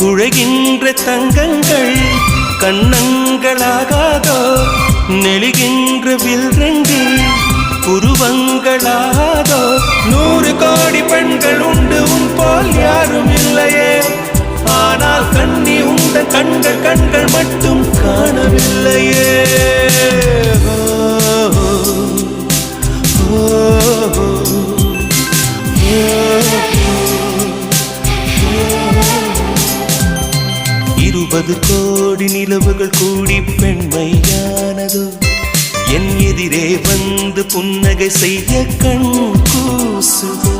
குழைகின்ற தங்கங்கள் கண்ணங்களாகாதோ நெளிகின்ற வில்ரங்கில் புருவங்களாகாதோ 100 கோடி பெண்கள் உண்டு உன் போல் யாரும் இல்லையே ஆனால் கண்ணி உண்ட கண்கள் கண்கள் மட்டும் காணவில்லையே இருபது கோடி நிலவுகள் கூடி பெண்மையானதோ என் எதிரே வந்து புன்னகை செய்ய கண் கூசுதோ